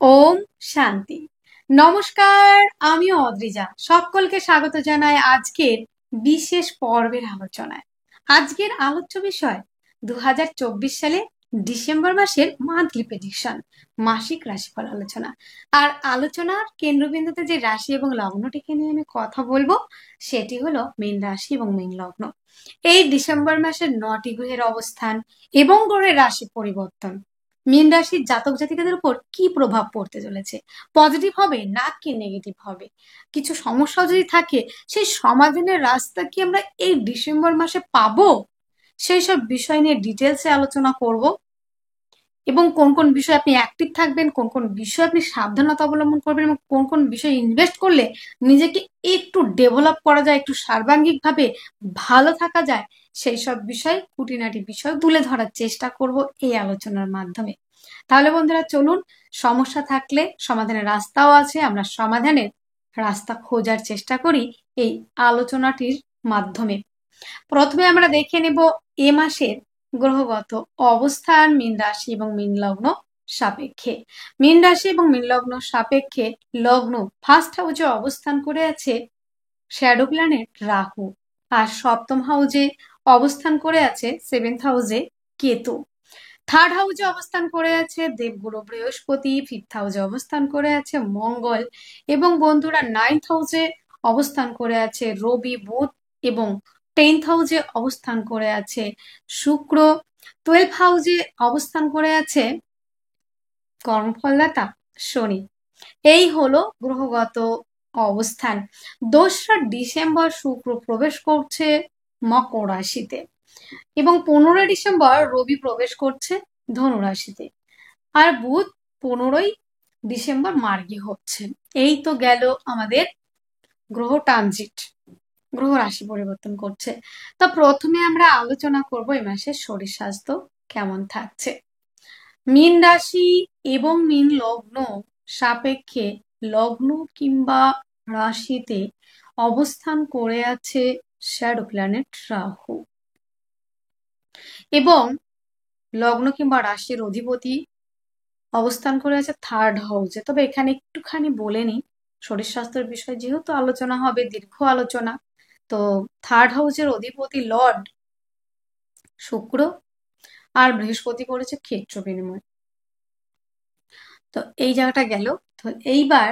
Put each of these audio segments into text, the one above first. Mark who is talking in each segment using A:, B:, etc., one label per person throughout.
A: ওম শান্তি। নমস্কার, আমি অদ্রিজা। সকলকে স্বাগত জানাই আজকের বিশেষ পর্বের আলোচনায়। আজকের আলোচ্য বিষয় 2024 সালে ডিসেম্বর মাসের মান্থলি প্রেডিকশন, মাসিক রাশিফল আলোচনা। আর আলোচনার কেন্দ্রবিন্দুতে যে রাশি এবং লগ্নটিকে নিয়ে আমি কথা বলবো সেটি হলো মীন রাশি এবং মীন লগ্ন। এই ডিসেম্বর মাসের 9টি গ্রহের অবস্থান এবং গ্রহের রাশি পরিবর্তন মীন রাশির জাতক জাতিকাদের উপর কি প্রভাব পড়তে চলেছে, পজিটিভ হবে নাকি নেগেটিভ হবে, কিছু সমস্যা যদি থাকে সেই সমাধানের রাস্তা কি আমরা এই ডিসেম্বর মাসে পাবো, সেই সব বিষয় নিয়ে ডিটেলসে আলোচনা করব। এবং কোন কোন বিষয়ে আপনি অ্যাক্টিভ থাকবেন, কোন কোন বিষয়ে আপনি সাবধানতা অবলম্বন করবেন এবং কোন কোন বিষয়ে ইনভেস্ট করলে নিজেকে একটু ডেভেলপ করা যায়, একটু সার্বাঙ্গিক ভাবে ভালো থাকা যায়, সেই সব বিষয় খুঁটিনাটি বিষয় তুলে ধরার চেষ্টা করব এই আলোচনার মাধ্যমে। তাহলে বন্ধুরা চলুন, সমস্যা থাকলে সমাধানের রাস্তাও আছে, আমরা সমাধানের রাস্তা খোঁজার চেষ্টা করি এই আলোচনাটির মাধ্যমে। প্রথমে আমরা দেখে নেব এ মাসের গ্রহগত অবস্থান মীন রাশি এবং মীন লগ্ন সাপেক্ষে। মীন রাশি এবং মীন লগ্ন সাপেক্ষে লগ্ন ফার্স্ট হাউসে অবস্থান করে আছে শ্যাডো প্ল্যানেট রাহু, আর সপ্তম হাউসে অবস্থান করে আছে সেভেন্থ হাউসে কেতু। থার্ড হাউসে অবস্থান করে আছে দেবগুরু বৃহস্পতি, ফিফথ হাউসে অবস্থান করে আছে মঙ্গল, এবং বন্ধুরা নাইন্থ হাউসে অবস্থান করে আছে রবি বুধ, এবং 10th হাউসে অবস্থান করে আছে শুক্র, 12th হাউসে অবস্থান করে আছে কর্মফলদাতা শনি। এই হলো গ্রহগত অবস্থান। 2রা ডিসেম্বর শুক্র প্রবেশ করছে মকর রাশিতে এবং 15 ডিসেম্বর রবি প্রবেশ করছে ধনু রাশিতে, আর বুধ 15 ডিসেম্বর মার্গী হচ্ছে। এই তো গেল আমাদের গ্রহ ট্রানজিট, গ্রহ রাশি পরিবর্তন করছে। তো প্রথমে আমরা আলোচনা করব এই মাসের শরীর স্বাস্থ্য কেমন থাকছে। মীন রাশি এবং মীন লগ্ন সাপেক্ষে লগ্ন কিংবা রাশিতে অবস্থান করে আছে শ্যাডো প্ল্যানেট রাহু, এবং লগ্ন কিংবা রাশির অধিপতি অবস্থান করে আছে থার্ড হাউসে। তবে এখানে একটুখানি বলে নিই, শরীর স্বাস্থ্যের বিষয় যেহেতু আলোচনা হবে, দীর্ঘ আলোচনা, তো থার্ড হাউসের অধিপতি লর্ড শুক্র, আর বৃহস্পতি করেছে ক্ষেত্র বিনিময়। তো এই জায়গাটা গেল। তো এইবার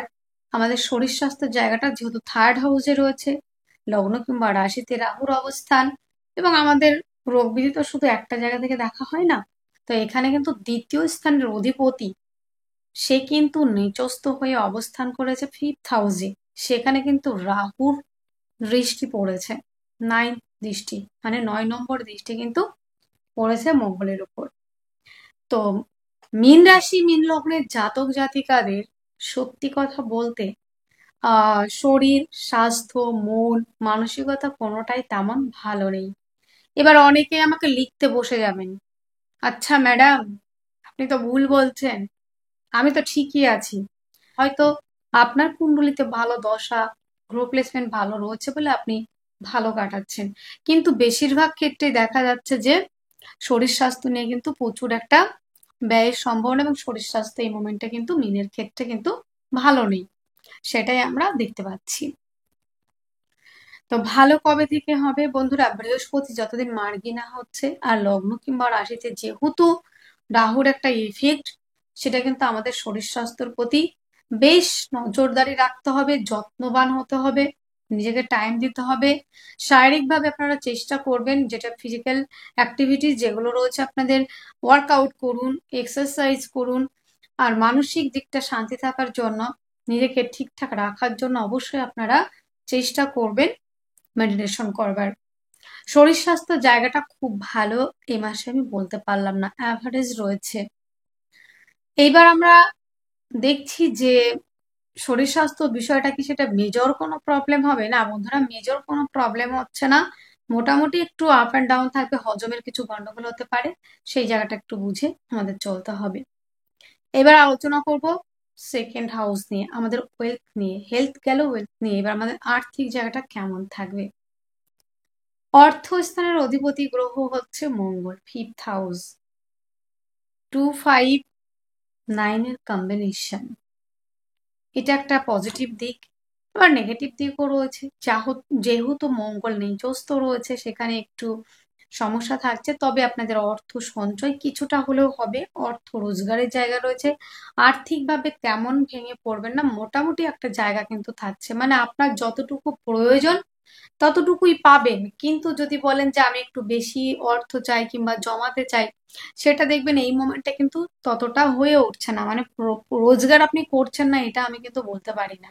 A: আমাদের শরীর স্বাস্থ্যের জায়গাটা যেহেতু থার্ড হাউসে রয়েছে, লগ্ন কিংবা রাশিতে রাহুর অবস্থান, এবং আমাদের রোগ বিধি তো শুধু একটা জায়গা থেকে দেখা হয় না, তো এখানে কিন্তু দ্বিতীয় স্থানের অধিপতি সে কিন্তু নিচস্থ হয়ে অবস্থান করেছে ফিফথ হাউসে, সেখানে কিন্তু রাহুর দৃষ্টি পড়েছে, 9th দৃষ্টি, মানে 9 নম্বর দৃষ্টি কিন্তু পড়েছে মঙ্গলের উপর। তো মীন রাশি মীন লগ্নের জাতক জাতিকাদের সত্যি কথা বলতে শরীর স্বাস্থ্য মন মানসিকতা কোনোটাই তেমন ভালো নেই। এবার অনেকে আমাকে লিখতে বসে যাবেন, আচ্ছা ম্যাডাম আপনি তো ভুল বলছেন, আমি তো ঠিকই আছি। হয়তো আপনার কুণ্ডলিতে ভালো দশা, গ্রহ প্লেসমেন্ট ভালো রয়েছে বলে আপনি ভালো কাটাচ্ছেন, কিন্তু বেশিরভাগ ক্ষেত্রে দেখা যাচ্ছে যে শরীর স্বাস্থ্য নিয়ে কিন্তু প্রচুর একটা ব্যয়ের সম্ভাবনা, এবং শরীর স্বাস্থ্য এই মোমেন্টে কিন্তু মিনের ক্ষেত্রে কিন্তু ভালো নেই, সেটাই আমরা দেখতে পাচ্ছি। তো ভালো কবে থেকে হবে বন্ধুরা, বৃহস্পতি যতদিন মার্গী না হচ্ছে, আর লগ্ন কিংবা রাশিতে যেহেতু রাহুর একটা ইফেক্ট, সেটা কিন্তু আমাদের শরীর স্বাস্থ্যের প্রতি বেশ নজরদারি রাখতে হবে, যত্নবান হতে হবে, নিজেকে টাইম দিতে হবে। শারীরিকভাবে আপনারা চেষ্টা করবেন, যেটা ফিজিক্যাল অ্যাক্টিভিটিস যেগুলো রয়েছে আপনাদের, ওয়ার্কআউট করুন, এক্সারসাইজ করুন। আর মানসিক দিকটা শান্তি থাকার জন্য, নিজেকে ঠিকঠাক রাখার জন্য অবশ্যই আপনারা চেষ্টা করবেন মেডিটেশন করবার। শরীর স্বাস্থ্য জায়গাটা খুব ভালো এই মাসে আমি বলতে পারলাম না, অ্যাভারেজ রয়েছে। এইবার আমরা দেখছি যে শরীর স্বাস্থ্য বিষয়টা কি সেটা মেজর কোনো প্রবলেম হবে না বন্ধুরা, মেজর কোনো প্রবলেম হচ্ছে না, মোটামুটি একটু আপ অ্যান্ড ডাউন থাকবে, হজমের কিছু গন্ডগোল হতে পারে, সেই জায়গাটা একটু বুঝে আমাদের চলতে হবে। এবার আলোচনা করব সেকেন্ড হাউস নিয়ে, আমাদের ওয়েলথ নিয়ে, হেলথ গেল ওয়েলথ নিয়ে, এবার আমাদের আর্থিক জায়গাটা কেমন থাকবে। অর্থস্থানের অধিপতি গ্রহ হচ্ছে মঙ্গল, ফিফথ হাউস, 2, 5, নাইনের কম্বিনেশন, এটা একটা পজিটিভ দিক। আবার নেগেটিভ দিকও রয়েছে, যেহেতু মঙ্গল নিচস্থ রয়েছে সেখানে একটু সমস্যা থাকছে, তবে আপনাদের অর্থ সঞ্চয় কিছুটা হলেও হবে, অর্থ রোজগারের জায়গা রয়েছে। আর্থিকভাবে তেমন ভেঙে পড়বেন না, মোটামুটি একটা জায়গা কিন্তু থাকছে, মানে আপনার যতটুকু প্রয়োজন ততটুকুই পাবেন। কিন্তু যদি বলেন যে আমি একটু বেশি অর্থ চাই কিংবা জমাতে চাই, সেটা দেখবেন এই মোমেন্টে কিন্তু ততটা হয়ে উঠছে না, মানে রোজগার আপনি করছেন না এটা আমি কিন্তু বলতে পারি না।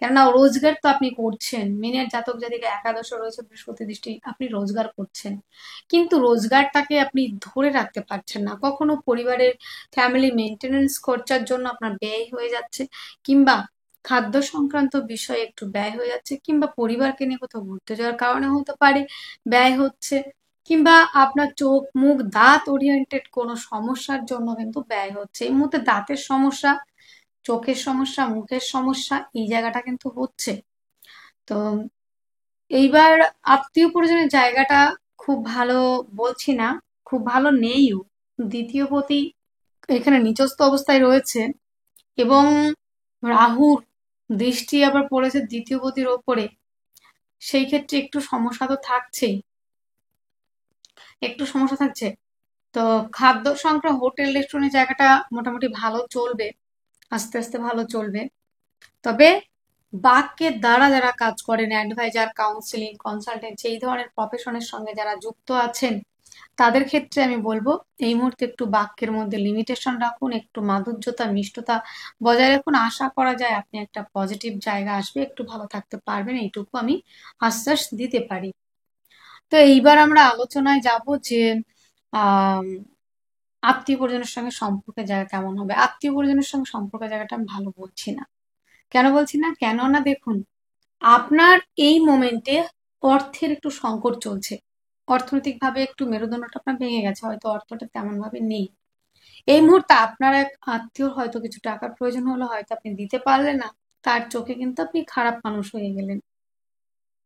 A: কেননা রোজগার তো আপনি করছেন, মিনের জাতক জাতিকা একাদশে রয়েছে বৃহস্পতি দৃষ্টি, আপনি রোজগার করছেন, কিন্তু রোজগারটাকে আপনি ধরে রাখতে পারছেন না। কখনো পরিবারের ফ্যামিলি মেনটেনেন্স খরচার জন্য আপনার ব্যয় হয়ে যাচ্ছে, কিংবা খাদ্য সংক্রান্ত বিষয়ে একটু ব্যয় হয়ে যাচ্ছে, কিংবা পরিবারকে নিয়ে কোথাও ঘুরতে যাওয়ার কারণে হতে পারে ব্যয় হচ্ছে, কিংবা আপনার চোখ মুখ দাঁত ওরিয়েন্টেড কোনো সমস্যার জন্য কিন্তু ব্যয় হচ্ছে। এই মুহূর্তে দাঁতের সমস্যা, চোখের সমস্যা, মুখের সমস্যা, এই জায়গাটা কিন্তু হচ্ছে। তো এইবার আত্মীয় পরিজনের জায়গাটা খুব ভালো বলছি না, খুব ভালো নেইও। দ্বিতীয় পতি এখানে নিচস্থ অবস্থায় রয়েছে, এবং রাহুর দৃষ্টি আবার পড়েছে দ্বিতীয় পতির ওপরে, সেই ক্ষেত্রে একটু সমস্যা তো থাকছেই, একটু সমস্যা থাকছে। তো খাদ্য সংক্রান্ত হোটেল রেস্টুরেন্টের জায়গাটা মোটামুটি ভালো চলবে, আস্তে আস্তে ভালো চলবে। তবে বাক্যের দ্বারা যারা কাজ করেন, অ্যাডভাইজার, কাউন্সিলিং, কনসালটেন্ট, এই ধরনের প্রফেশনের সঙ্গে যারা যুক্ত আছেন, তাদের ক্ষেত্রে আমি বলবো এই মুহূর্তে একটু বাক্যের মধ্যে লিমিটেশন রাখুন, একটু মাধুর্যতা মিষ্টতা বজায় রাখুন। আশা করা যায় আপনি একটা পজিটিভ জায়গা আসবে, একটু ভালো থাকতে পারবেন, এইটুকু আমি আশ্বাস দিতে পারি। তো এইবার আমরা আলোচনায় যাব যে আহ আত্মীয় পরিজনের সঙ্গে সম্পর্কের জায়গা কেমন হবে। আত্মীয় পরিজনের সঙ্গে সম্পর্কের জায়গাটা আমি ভালো বলছি না। কেন বলছি না? কেননা দেখুন, আপনার এই মোমেন্টে অর্থের একটু সংকট চলছে, অর্থনৈতিক ভাবে একটু মেরুদণ্ডটা আপনার ভেঙে গেছে, হয়তো অর্থটা তেমন ভাবে নেই। এই মুহূর্তে আপনার এক আত্মীয় হয়তো কিছু টাকার প্রয়োজন হলো, হয়তো আপনি দিতে পারলেন না, তার চোখে কিন্তু আপনি খারাপ মানুষ হয়ে গেলেন।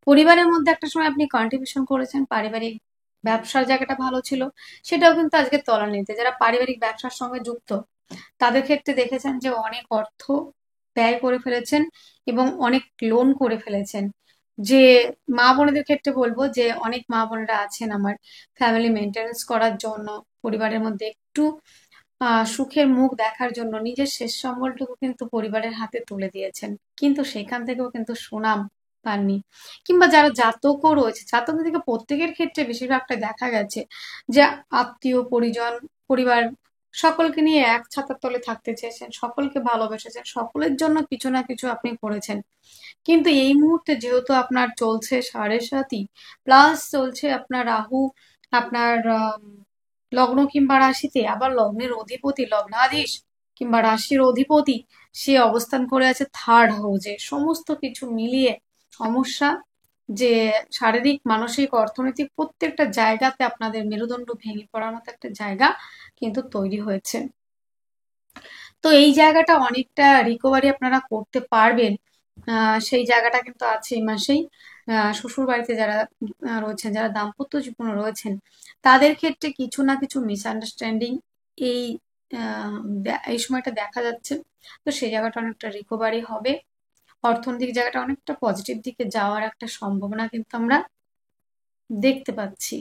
A: পরিবারের মধ্যে একটা সময় আপনি কন্ট্রিবিউশন করেছেন, পারিবারিক ব্যবসার জায়গাটা ভালো ছিল, সেটাও কিন্তু আজকে তলানিতে। যারা পারিবারিক ব্যবসার সঙ্গে যুক্ত তাদের ক্ষেত্রে দেখেছেন যে অনেক অর্থ ব্যয় করে ফেলেছেন এবং অনেক লোন করে ফেলেছেন। যে মা বোনেদের ক্ষেত্রে বলবো যে অনেক মা বোনেরা আছেন আমার, ফ্যামিলি মেনটেনেন্স করার জন্য, পরিবারের মধ্যে একটু সুখের মুখ দেখার জন্য নিজের শেষ সম্বলটুকু কিন্তু পরিবারের হাতে তুলে দিয়েছেন, কিন্তু সেখান থেকেও কিন্তু সুনাম পাননি। কিংবা যারা জাতকও রয়েছে, জাতকদের থেকে প্রত্যেকের ক্ষেত্রে বেশিরভাগটা দেখা গেছে যে আত্মীয় পরিজন, পরিবার সকলকে নিয়ে এক ছাতার তলে থাকতে চেয়েছেন, সকলকে ভালোবেসেছেন, সকলের জন্য কিছু না কিছু আপনি করেছেন। কিন্তু এই মুহূর্তে যেহেতু আপনার চলছে 7.5, প্লাস চলছে আপনার রাহু আপনার লগ্ন কিংবা রাশিতে, আবার লগ্নের অধিপতি, লগ্নাধীশ কিংবা রাশির অধিপতি সে অবস্থান করে আছে থার্ড হাউসে, সমস্ত কিছু মিলিয়ে সমস্যা, যে শারীরিক, মানসিক, অর্থনৈতিক প্রত্যেকটা জায়গাতে আপনাদের মেরুদণ্ড ভেঙে পড়ার মতো একটা জায়গা কিন্তু তৈরি হয়েছে। তো এই জায়গাটা অনেকটা রিকভারি আপনারা করতে পারবেন, সেই জায়গাটা কিন্তু আছে এই মাসেই। শ্বশুর বাড়িতে যারা রয়েছেন, যারা দাম্পত্য জীবনে রয়েছেন, তাদের ক্ষেত্রে কিছু না কিছু মিসআন্ডারস্ট্যান্ডিং এই এই সময়টা দেখা যাচ্ছে। তো সেই জায়গাটা অনেকটা রিকভারি হবে, অর্থনৈতিক জায়গাটা অনেকটা পজিটিভ দিকে যাওয়ার একটা সম্ভাবনা কিন্তু আমরা দেখতে পাচ্ছি।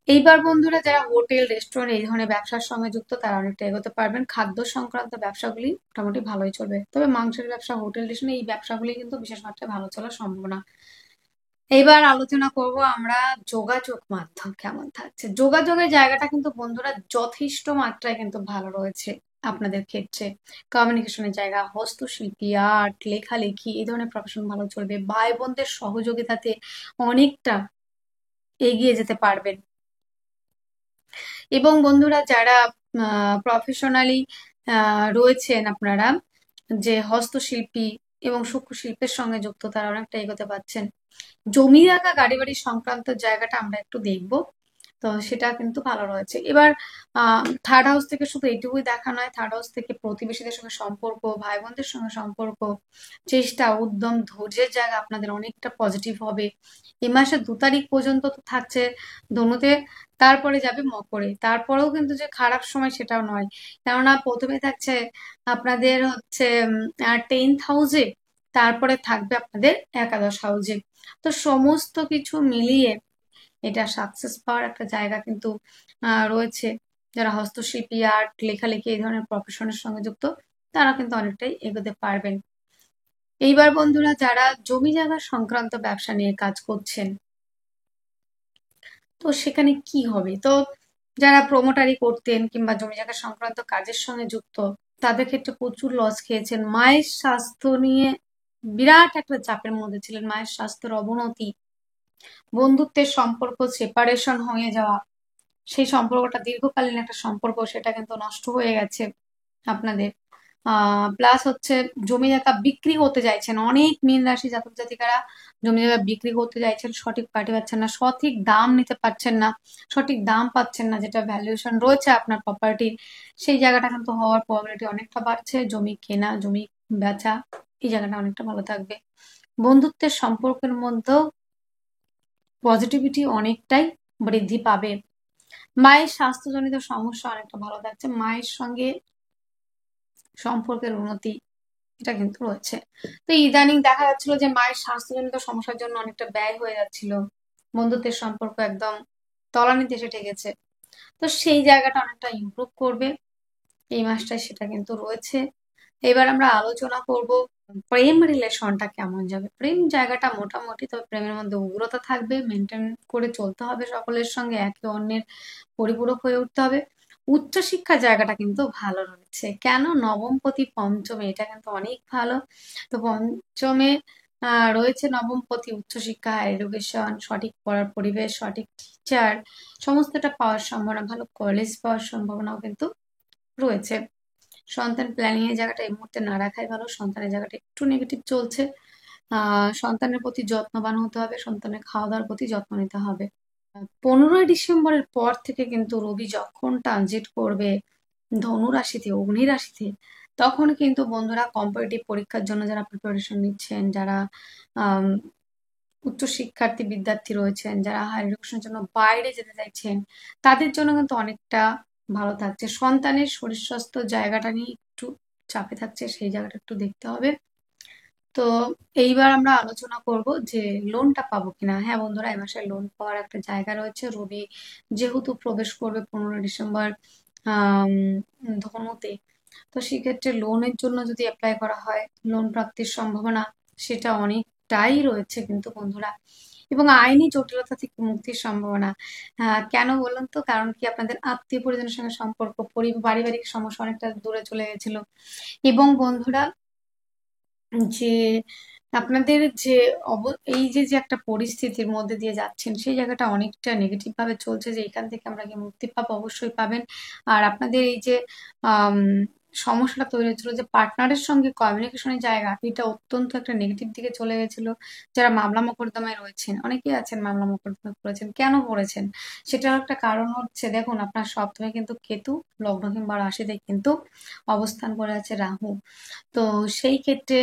A: এইবার বন্ধুরা যারা হোটেল রেস্টুরেন্ট এই ধরনের ব্যবসার সঙ্গে যুক্ত তারা অনেকটা এগোতে পারবেন, খাদ্য সংক্রান্ত ব্যবসাগুলি মোটামুটি ভালোই চলবে, তবে মাংসের ব্যবসা, হোটেল রেস্টুরেন্ট এই ব্যবসাগুলি কিন্তু বিশেষ মাত্রায় ভালো চলার সম্ভাবনা। এইবার আলোচনা করব আমরা যোগাযোগ মাধ্যম কেমন থাকছে। যোগাযোগের জায়গাটা কিন্তু বন্ধুরা যথেষ্ট মাত্রায় কিন্তু ভালো রয়েছে আপনাদের ক্ষেত্রে। কমিউনিকেশনের জায়গা, হস্তশিল্পী, আর্ট, লেখালেখি, এই ধরনের প্রফেশন ভালো চলবে। ভাই বোনদের সহযোগিতাতে অনেকটা এগিয়ে যেতে পারবেন। এবং বন্ধুরা যারা প্রফেশনালি রয়েছেন আপনারা, যে হস্তশিল্পী এবং সূক্ষ্ম শিল্পের সঙ্গে যুক্ত, তারা অনেকটা এগোতে পারছেন। জমি জায়গা, গাড়ি বাড়ি সংক্রান্ত জায়গাটা আমরা একটু দেখব। তো সেটা কিন্তু ভালো রয়েছে। এবার থার্ড হাউস থেকে শুধু এইটুকুই দেখা নয়, থার্ড হাউস থেকে প্রতিবেশীদের সঙ্গে সম্পর্ক, ভাই বোনদের সঙ্গে সম্পর্ক, চেষ্টা, উদ্যম, ধৈর্যের জায়গা আপনাদের অনেকটা পজিটিভ হবে। এই মাসের 2 তারিখ পর্যন্ত তো থাকছে ধনুতে, তারপরে যাবে মকরে। তারপরেও কিন্তু যে খারাপ সময় সেটাও নয়, কেননা প্রথমে থাকছে আপনাদের হচ্ছে 10th হাউসে, তারপরে থাকবে আপনাদের একাদশ হাউসে। তো সমস্ত কিছু মিলিয়ে এটা সাকসেস পাওয়ার একটা জায়গা কিন্তু রয়েছে। যারা হস্তশিল্পী, আর্ট, লেখালেখি এই ধরনের প্রফেশনের সঙ্গে যুক্ত, তারা কিন্তু অনেকটাই এগোতে পারবেন। এইবার বন্ধুরা, যারা জমি জায়গা সংক্রান্ত ব্যবসা নিয়ে কাজ করছেন, তো সেখানে কি হবে? তো যারা প্রমোটারি করতেন কিংবা জমি জায়গা সংক্রান্ত কাজের সঙ্গে যুক্ত, তাদের ক্ষেত্রে প্রচুর লস খেয়েছেন। মায়ের স্বাস্থ্য নিয়ে বিরাট একটা চাপের মধ্যে ছিলেন, মায়ের স্বাস্থ্যের অবনতি, বন্ধুত্বের সম্পর্ক সেপারেশন হয়ে যাওয়া, সেই সম্পর্কটা দীর্ঘকালীন একটা সম্পর্ক, সেটা কিন্তু নষ্ট হয়ে গেছে আপনাদের। প্লাস হচ্ছে জমি জায়গা বিক্রি করতে চাইছেন, অনেক মীন রাশি জাতক জাতিকারা জমি জায়গা বিক্রি করতে চাইছেন, সঠিক পার্টি পাচ্ছেন না, সঠিক দাম নিতে পারছেন না, সঠিক দাম পাচ্ছেন না, যেটা ভ্যালুয়েশন রয়েছে আপনার প্রপার্টির, সেই জায়গাটা কিন্তু হওয়ার প্রবাবিলিটি অনেকটা বাড়ছে। জমি কেনা, জমি বেচা, এই জায়গাটা অনেকটা ভালো থাকবে। বন্ধুত্বের সম্পর্কের মধ্যেও পজিটিভিটি অনেকটাই বৃদ্ধি পাবে। মায়ের স্বাস্থ্যজনিত সমস্যা অনেকটা ভালো থাকছে, মায়ের সঙ্গে সম্পর্কের উন্নতি, এটা কিন্তু রয়েছে। তো ইদানিং দেখা যাচ্ছিল যে মায়ের স্বাস্থ্যজনিত সমস্যার জন্য অনেকটা ব্যয় হয়ে যাচ্ছিল, বন্ধুত্বের সম্পর্ক একদম তলানিতে এসে ঠেকেছে। তো সেই জায়গাটা অনেকটা ইমপ্রুভ করবে এই মাসটায়, সেটা কিন্তু রয়েছে। এবার আমরা আলোচনা করব প্রেম রিলেশনটা কেমন যাবে। প্রেম জায়গাটা মোটামুটি, তবে প্রেমের মধ্যে উগ্রতা থাকবে, মেনটেন করে চলতে হবে সকলের সঙ্গে, একে অন্যের পরিপূরক হয়ে উঠতে হবে। উচ্চশিক্ষার জায়গাটা কিন্তু ভালো রয়েছে, কেন? নবমপতি পঞ্চমে, এটা কিন্তু অনেক ভালো। তো পঞ্চমে রয়েছে নবমপতি, উচ্চশিক্ষা, এডুকেশন, সঠিক পড়ার পরিবেশ, সঠিক টিচার, সমস্তটা পাওয়ার সম্ভাবনা, ভালো কলেজ পাওয়ার সম্ভাবনাও কিন্তু রয়েছে। সন্তান প্ল্যানিং এর জায়গাটা এই মুহূর্তে না রাখাই ভালো, সন্তানের জায়গাটা একটু নেগেটিভ চলছে। সন্তানের প্রতি যত্নবান হতে হবে, সন্তানের খাওয়া দাওয়ার প্রতি যত্ন নিতে হবে। 15ই ডিসেম্বরের পর থেকে কিন্তু রবি যখন ট্রানজিট করবে ধনু রাশিতে, অগ্নি রাশিতে, তখন কিন্তু বন্ধুরা কম্পিটিটিভ পরীক্ষার জন্য যারা প্রিপারেশন নিচ্ছেন, যারা আহ উচ্চ শিক্ষার্থী বিদ্যার্থী রয়েছেন, যারা হায়ার এডুকেশনের জন্য বাইরে যেতে চাইছেন, তাদের জন্য কিন্তু অনেকটা ভালো থাকছে। সন্তানের শরীর স্বাস্থ্য জায়গাটা নিয়ে একটু চাপে থাকছে, সেই জায়গাটা একটু দেখতে হবে। তো এইবার আমরা আলোচনা করব যে লোনটা পাবো কিনা। হ্যাঁ বন্ধুরা, এই মাসে লোন পাওয়ার একটা জায়গা রয়েছে। রবি যেহেতু প্রবেশ করবে 15ই ডিসেম্বর আহ ধনুতে, তো সেক্ষেত্রে লোনের জন্য যদি অ্যাপ্লাই করা হয়, লোন প্রাপ্তির সম্ভাবনা সেটা অনেকটাই রয়েছে কিন্তু বন্ধুরা। এবং আইনি জটিলতা থেকে মুক্তির সম্ভাবনা। কেন বলুন তো? কারণ কি, আপনাদের আত্মীয় পরিজনের সঙ্গে সম্পর্ক, পারিবারিক সমস্যা অনেকটা দূরে চলে গেছিল। এবং বন্ধুরা, যে আপনাদের যে এই যে যে একটা পরিস্থিতির মধ্যে দিয়ে যাচ্ছেন, সেই জায়গাটা অনেকটা নেগেটিভ ভাবে চলছে, যে এখান থেকে আমরা কি মুক্তি পাবো? অবশ্যই পাবেন। আর আপনাদের এই যে আম, সমস্যাটা তৈরি হচ্ছিল, যে পার্টনারের সঙ্গে কমিউনিকেশনের জায়গা, এটা অত্যন্ত একটা নেগেটিভ দিকে চলে গেছিল। যারা মামলা মোকদ্দমায় রয়েছেন, অনেকেই আছেন মামলা মোকদ্দমা করেছেন, কেন করেছেন? সেটার একটা কারণ হচ্ছে, দেখুন আপনার সপ্তমে কিন্তু কেতু, লগ্ন কিংবা রাশিতে কিন্তু অবস্থান করে আছে রাহু। তো সেই ক্ষেত্রে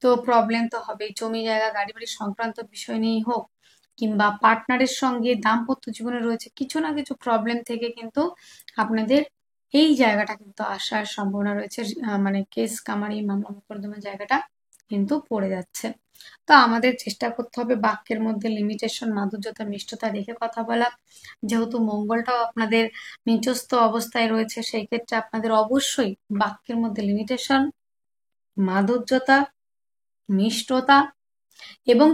A: তো প্রবলেম তো হবেই, জমি জায়গা গাড়ি বাড়ি সংক্রান্ত বিষয় নিয়েই হোক, কিংবা পার্টনারের সঙ্গে দাম্পত্য জীবনে রয়েছে কিছু না কিছু প্রবলেম থেকে কিন্তু আপনাদের এই জায়গাটা কিন্তু আসার সম্ভাবনা রয়েছে। মানে কেস কামারি, মামলা মোকদ্দমার জায়গাটা কিন্তু পড়ে যাচ্ছে। তো আমাদের চেষ্টা করতে হবে বাক্যের মধ্যে লিমিটেশন, মাধুর্যতা, মিষ্টতা রেখে কথা বলা। যেহেতু মঙ্গলটাও আপনাদের নিচস্থ অবস্থায় রয়েছে, সেই ক্ষেত্রে আপনাদের অবশ্যই বাক্যের মধ্যে লিমিটেশন, মাধুর্যতা, মিষ্টতা এবং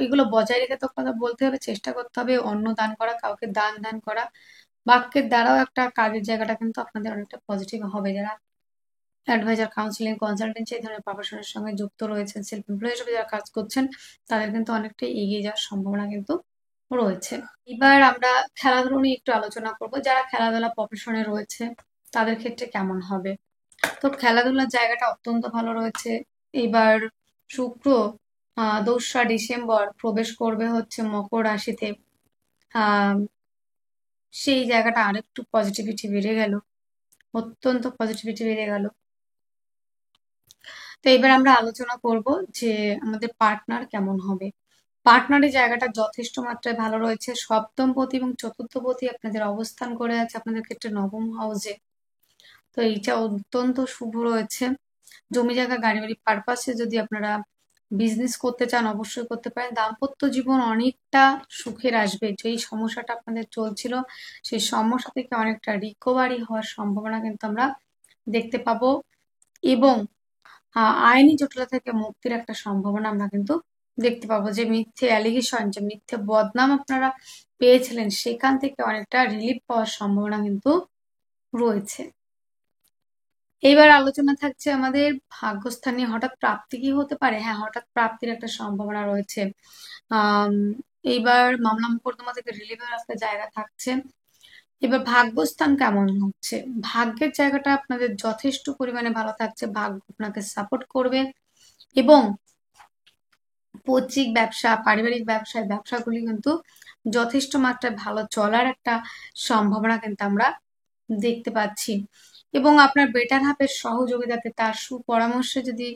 A: এগুলো বজায় রেখে তো কথা বলতে হবে। চেষ্টা করতে হবে অন্ন দান করা, কাউকে দান দান করা। বাক্যের দ্বারাও একটা কাজের জায়গাটা কিন্তু আপনাদের অনেকটা পজিটিভ হবে। যারা অ্যাডভাইজার, কাউন্সিলিং, কনসালটেন্সি এই ধরনের প্রফেশনের সঙ্গে যুক্ত রয়েছেন, সেলফ এমপ্লয় হিসেবে যারা কাজ করছেন, তাদের কিন্তু অনেকটাই এগিয়ে যাওয়ার সম্ভাবনা কিন্তু রয়েছে। এবার আমরা খেলাধুলো নিয়ে একটু আলোচনা করব। যারা খেলাধুলা প্রফেশনে রয়েছে, তাদের ক্ষেত্রে কেমন হবে? তো খেলাধুলার জায়গাটা অত্যন্ত ভালো রয়েছে। এবার শুক্র 2রা ডিসেম্বর প্রবেশ করবে হচ্ছে মকর রাশিতে। আহ সেই জায়গাটা আরেকটু পজিটিভিটি বেড়ে গেল, অত্যন্ত পজিটিভিটি বেড়ে গেল। তো এবার আমরা আলোচনা করব যে আমাদের পার্টনার কেমন হবে। পার্টনারের জায়গাটা যথেষ্ট মাত্রায় ভালো রয়েছে। সপ্তম পতি এবং চতুর্থ পতি আপনাদের অবস্থান করে আছে আপনাদের ক্ষেত্রে নবম হাউসে। তো এইটা অত্যন্ত শুভ রয়েছে। জমি জায়গা গাড়ি বাড়ি পারপাসে যদি আপনারা বিজনেস করতে চান অবশ্যই করতে পারেন। দাম্পত্য জীবন অনেকটা সুখের আসবে। যেই সমস্যাটা আপনাদের চলছিল সেই সমস্যা থেকে অনেকটা রিকভারি হওয়ার সম্ভাবনা কিন্তু আমরা দেখতে পাবো, এবং আইনি জটিলতা থেকে মুক্তির একটা সম্ভাবনা আমরা কিন্তু দেখতে পাবো। যে মিথ্যে অ্যালিগেশন, যে মিথ্যে বদনাম আপনারা পেয়েছিলেন সেখান থেকে অনেকটা রিলিফ পাওয়ার সম্ভাবনা কিন্তু রয়েছে। এইবার আলোচনা থাকছে আমাদের ভাগ্যস্থান নিয়ে। হঠাৎ প্রাপ্তি কি হতে পারে? হ্যাঁ, হঠাৎ প্রাপ্তির একটা সম্ভাবনা রয়েছে। আহ এইবার মামলা মোকদ্দমা থেকে রিলিফের একটা জায়গা থাকছে। এবার ভাগ্যস্থান কেমন হচ্ছে? ভাগ্যের জায়গাটা আপনাদের যথেষ্ট পরিমাণে ভালো থাকছে, ভাগ্য আপনাকে সাপোর্ট করবে, এবং পৈতৃক ব্যবসা, পারিবারিক ব্যবসায় ব্যবসাগুলি কিন্তু যথেষ্ট মাত্রায় ভালো চলার একটা সম্ভাবনা কিন্তু আমরা দেখতে পাচ্ছি। এবং আপনার বেটার হাফের সহযোগিতাতে, তার সুপরামর্শে যদি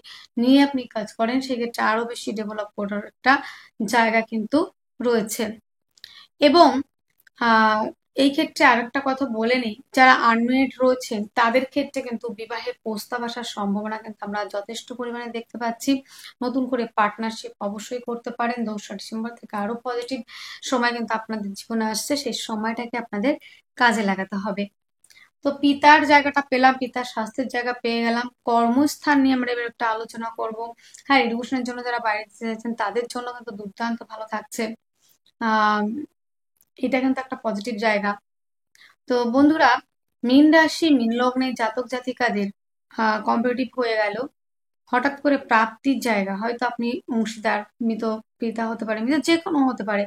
A: নিয়ে আপনি কাজ করেন সেক্ষেত্রে আরো বেশি ডেভেলপ করার একটা জায়গা কিন্তু রয়েছে। এবং আহ এই ক্ষেত্রে আরেকটা কথা বলে নিই, যারা আনমেরিড রয়েছেন তাদের ক্ষেত্রে কিন্তু বিবাহের প্রস্তাব আসার সম্ভাবনা কিন্তু আমরা যথেষ্ট পরিমাণে দেখতে পাচ্ছি। নতুন করে পার্টনারশিপ অবশ্যই করতে পারেন। 2রা ডিসেম্বর থেকে আরো পজিটিভ সময় কিন্তু আপনাদের জীবনে আসছে, সেই সময়টাকে আপনাদের কাজে লাগাতে হবে। তো পিতার জায়গাটা পেলাম, পিতার স্বাস্থ্যের জায়গা পেয়ে গেলাম। কর্মস্থান নিয়ে আমরা এবার একটা আলোচনা করব। হ্যাঁ, এডুকেশনের জন্য যারা বাইরে যেতে চাইছেন তাদের জন্য কিন্তু দুর্দান্ত ভালো থাকছে। আহ এটা কিন্তু একটা পজিটিভ জায়গা। তো বন্ধুরা, মীন রাশি মীন লগ্নের জাতক জাতিকাদের কম্পিটিটিভ হয়ে গেল। হঠাৎ করে প্রাপ্তির জায়গা, হয়তো আপনি অংশীদার, মৃত পিতা হতে পারে, মৃত যে কোনো হতে পারে,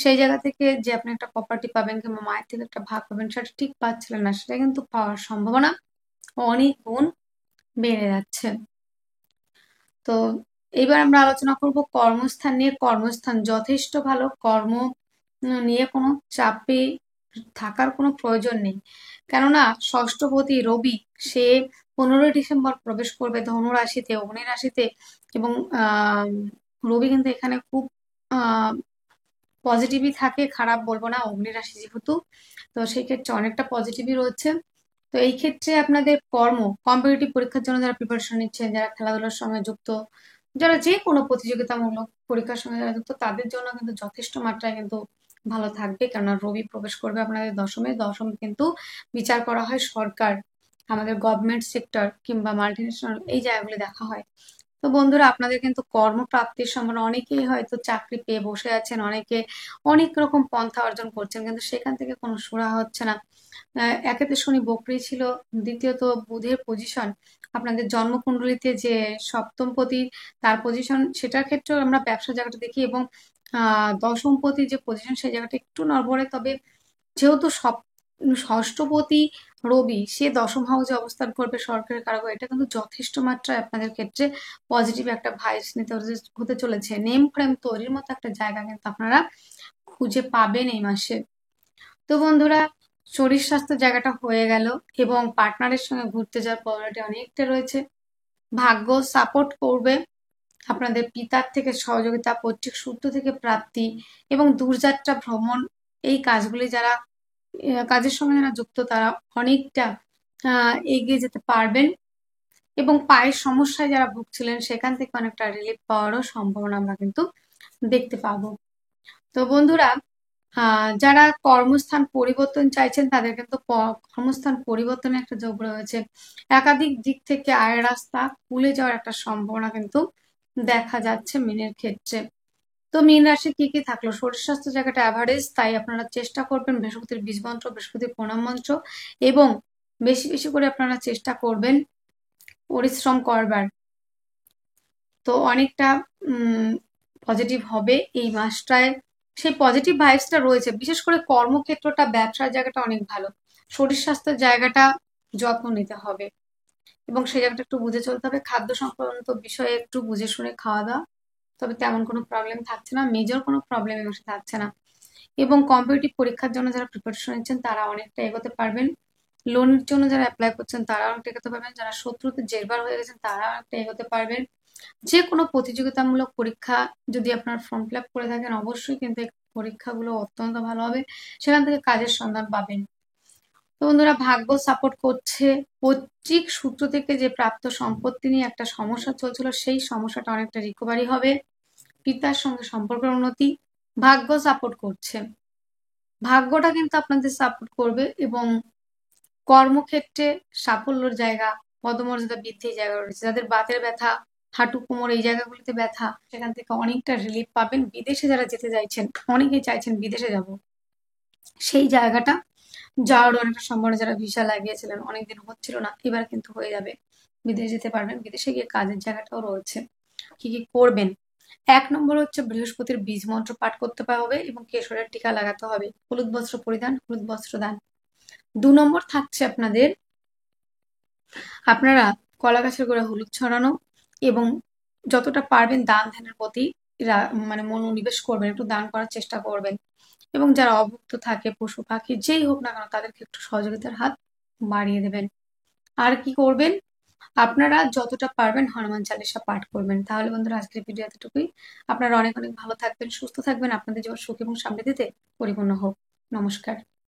A: সেই জায়গা থেকে যে আপনি একটা প্রপার্টি পাবেন কিংবা মায়ের থেকে একটা ভাগ পাবেন সেটা ঠিক পাচ্ছিলেন না, সেটা কিন্তু পাওয়ার সম্ভাবনা অনেক গুণ বেড়ে যাচ্ছে। তো এবার আমরা আলোচনা করব কর্মস্থান নিয়ে। কর্মস্থান যথেষ্ট ভালো। কর্ম নিয়ে কোনো চাপে থাকার কোনো প্রয়োজন নেই, কেননা ষষ্ঠপতি রবি সে 15ই ডিসেম্বর প্রবেশ করবে ধনু রাশিতে, অগ্নি রাশিতে। এবং রবি কিন্তু এখানে খুব পজিটিভই থাকে, খারাপ বলবো না, অগ্নি রাশি যেহেতু, তো সেই ক্ষেত্রে অনেকটা পজিটিভই রয়েছে। তো এই ক্ষেত্রে আপনাদের কম্পিটিটিভ পরীক্ষার জন্য যারা প্রিপারেশন নিচ্ছেন, যারা খেলাধুলার সঙ্গে যুক্ত, যারা যে কোনো প্রতিযোগিতামূলক পরীক্ষার সঙ্গে যারা যুক্ত, তাদের জন্য কিন্তু যথেষ্ট মাত্রায় কিন্তু ভালো থাকবে, কেননা রবি প্রবেশ করবে আপনাদের দশমে। দশম কিন্তু বিচার করা হয় সরকার, আমাদের গভর্নমেন্ট সেক্টর কিংবা মাল্টিন্যাশনাল, এই জায়গাগুলি দেখা হয়। তো বন্ধুরা, আপনাদের কিন্তু কর্মপ্রাপ্তির সম্ভাবনা, অনেকেই হয়তো চাকরি পেয়ে বসে আছেন, অনেকে অনেক রকম পন্থা অর্জন করছেন কিন্তু সেখান থেকে কোনো সুরাহা হচ্ছে না। একেতে শনি বকরি ছিল, দ্বিতীয়ত বুধের পজিশন আপনাদের জন্মকুণ্ডলিতে যে সপ্তমপতি তার পজিশন, সেটার ক্ষেত্রেও আমরা ব্যবসা জায়গাটা দেখি, এবং দশমপতি যে পজিশন সেই জায়গাটা একটু নড়বড়ে। তবে যেহেতু ষষ্ঠপতি রবি সে দশম হাউসে অবস্থান করবে সরকারের কারক, এটা কিন্তু যথেষ্ট মাত্রায় আপনাদের ক্ষেত্রে পজিটিভ একটা ভাইবস নিতে হতে চলেছে। নেম ফ্রেম তৈরির মতো একটা জায়গা কিন্তু আপনারা খুঁজে পাবেন এই মাসে। তো বন্ধুরা, শরীর স্বাস্থ্য জায়গাটা হয়ে গেল, এবং পার্টনারের সঙ্গে ঘুরতে যাওয়ার প্রবণতা অনেকটা রয়েছে। ভাগ্য সাপোর্ট করবে, আপনাদের পিতার থেকে সহযোগিতা, পৈতৃক সূত্র থেকে প্রাপ্তি, এবং দূরযাত্রা ভ্রমণ, এই কাজগুলি যারা কাজের সঙ্গে যারা যুক্ত তারা অনেকটা এগিয়ে যেতে পারবেন, এবং পায়ের সমস্যায় যারা ভুগছিলেন সেখান থেকে অনেকটা রিলিফ পাওয়ারও সম্ভাবনা আমরা কিন্তু দেখতে পাবো। তো বন্ধুরা, যারা কর্মস্থান পরিবর্তন চাইছেন তাদের কিন্তু কর্মস্থান পরিবর্তনের একটা যোগ রয়েছে। একাধিক দিক থেকে আয়ের রাস্তা খুলে যাওয়ার একটা সম্ভাবনা কিন্তু দেখা যাচ্ছে মীনের ক্ষেত্রে। তো মীন রাশি কি কি থাকলো? শরীর স্বাস্থ্য জায়গাটা অ্যাভারেজ, তাই আপনারা চেষ্টা করবেন বৃহস্পতির বীজ মন্ত্র, বৃহস্পতির প্রণাম মন্ত্র, এবং বেশি বেশি করে আপনারা চেষ্টা করবেন পরিশ্রম করবার। তো অনেকটা পজিটিভ হবে এই মাসটায়, সেই পজিটিভ ভাইবসটা রয়েছে। বিশেষ করে কর্মক্ষেত্রটা, ব্যবসার জায়গাটা অনেক ভালো। শরীর স্বাস্থ্যের জায়গাটা যত্ন নিতে হবে, এবং সেই জায়গাটা একটু বুঝে চলতে হবে। খাদ্য সংক্রান্ত বিষয়ে একটু বুঝে শুনে খাওয়া দাওয়া, তবে তেমন কোনো প্রবলেম থাকছে না, মেজর কোনো প্রবলেম এর সাথে থাকছে না। এবং কম্পিটিটিভ পরীক্ষার জন্য যারা প্রিপারেশন নিচ্ছেন তারা অনেকটা এগোতে পারবেন। লোনের জন্য যারা অ্যাপ্লাই করছেন তারা অনেকটা এগোতে পারবেন। যারা শত্রুতে জেরবার হয়ে গেছেন তারা অনেকটা এগোতে পারবেন। যে কোনো প্রতিযোগিতামূলক পরীক্ষা যদি আপনার ফর্ম ফিল আপ করে থাকেন অবশ্যই কিন্তু এই পরীক্ষাগুলো অত্যন্ত ভালো হবে, সেখান থেকে কাজের সন্ধান পাবেন। তো বন্ধুরা, ভাগ্য সাপোর্ট করছে। পৈতৃক সূত্র থেকে যে প্রাপ্ত সম্পত্তি নিয়ে একটা সমস্যা চলছিল সেই সমস্যাটা অনেকটা রিকভারি হবে। পিতার সঙ্গে সম্পর্কের উন্নতি, ভাগ্য সাপোর্ট করছে। ভাগ্যটা কিন্তু আপনাদের সাপোর্ট করবে এবং কর্মক্ষেত্রে সাফল্যের জায়গা, পদমর্যাদা বৃদ্ধির জায়গা রয়েছে। যাদের বাতের ব্যথা, হাঁটু কোমর এই জায়গাগুলিতে ব্যথা, সেখান থেকে অনেকটা রিলিফ পাবেন। বিদেশে যারা যেতে চাইছেন, অনেকেই চাইছেন বিদেশে যাব, সেই জায়গাটা যাওয়ার অনেকটা সম্ভাবনা। যারা ভিসা লাগিয়েছিলেন অনেকদিন হচ্ছিল না, এবার কিন্তু হয়ে যাবে, বিদেশে যেতে পারবেন। বিদেশে গিয়ে কাজের জায়গাটাও রয়েছে। কি কি করবেন? 1 নম্বর হচ্ছে বৃহস্পতির বীজ মন্ত্র পাঠ করতে হবে এবং কেশরের টিকা লাগাতে হবে। হলুদ বস্ত্র পরিধান, হলুদ বস্ত্র দান। 2 নম্বর থাকছে আপনারা কলা গাছের গোড়ায় হলুদ ছড়ানো এবং যতটা পারবেন দান ধ্যানের প্রতি মানে মনোনিবেশ করবেন, একটু দান করার চেষ্টা করবেন। এবং যারা অভুক্ত থাকে, পশু পাখি যেই হোক না কেন, তাদেরকে একটু সহযোগিতার হাত বাড়িয়ে দেবেন। আর কি করবেন? আপনারা যতটা পারবেন হনুমান চালিসা পাঠ করবেন। তাহলে বন্ধুরা, আজকের ভিডিও এতটুকুই। আপনারা অনেক অনেক ভালো থাকবেন, সুস্থ থাকবেন, আপনাদের জীবন সুখ এবং সমৃদ্ধিতে পরিপূর্ণ হোক। নমস্কার।